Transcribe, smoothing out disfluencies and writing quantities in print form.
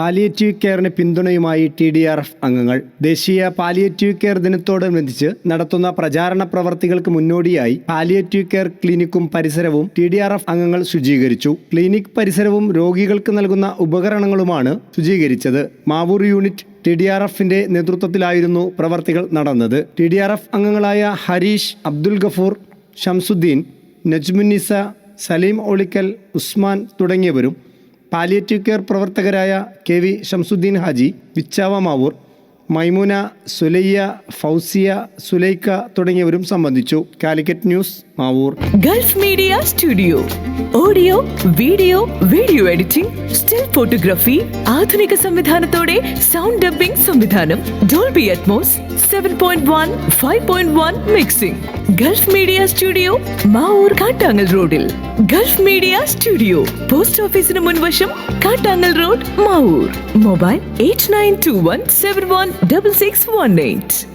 Palliative കെയറിന് പിന്തുണയുമായി TDRF അംഗങ്ങൾ. ദേശീയ പാലിയേറ്റീവ് കെയർ ദിനത്തോടനുബന്ധിച്ച് നടത്തുന്ന പ്രചാരണ പ്രവർത്തികൾക്ക് മുന്നോടിയായി പാലിയേറ്റീവ് കെയർ ക്ലിനിക്കും പരിസരവും TDRF അംഗങ്ങൾ ശുചീകരിച്ചു. ക്ലിനിക് പരിസരവും രോഗികൾക്ക് നൽകുന്ന ഉപകരണങ്ങളുമാണ് ശുചീകരിച്ചത്. മാവൂർ യൂണിറ്റ് TDRFിന്റെ നേതൃത്വത്തിലായിരുന്നു പ്രവർത്തികൾ നടന്നത്. TDRF അംഗങ്ങളായ ഹരീഷ്, അബ്ദുൽ ഗഫൂർ, ഷംസുദ്ദീൻ, നജ്മുന്നിസ, സലീം ഒളിക്കൽ, ഉസ്മാൻ തുടങ്ങിയവരും പാലിയേറ്റീവ് കെയർ പ്രവർത്തകരായ KV ഷംസുദ്ദീൻ ഹാജി, വിച്ചാവ മാവൂർ, മൈമുന, സുലയ്യ, ഫൗസിയ, സുലൈക്ക തുടങ്ങിയവരും സംബന്ധിച്ചു. Calicut news, Mavoor. Gulf media studio audio, video editing, still photography, ആധുനിക സംവിധാനത്തോടെ സൗണ്ട് ഡബ്ബിംഗ് സംവിധാനം, Dolby Atmos, 7.1, 5.1 mixing. Gulf media studio, Mavoor, Kattangal റോഡിൽ. ഗൾഫ് മീഡിയ സ്റ്റുഡിയോ, പോസ്റ്റ് ഓഫീസിന് മുൻവശം, കാട്ടാങ്ങൽ റോഡ്, മാവൂർ. മൊബൈൽ 8921716618.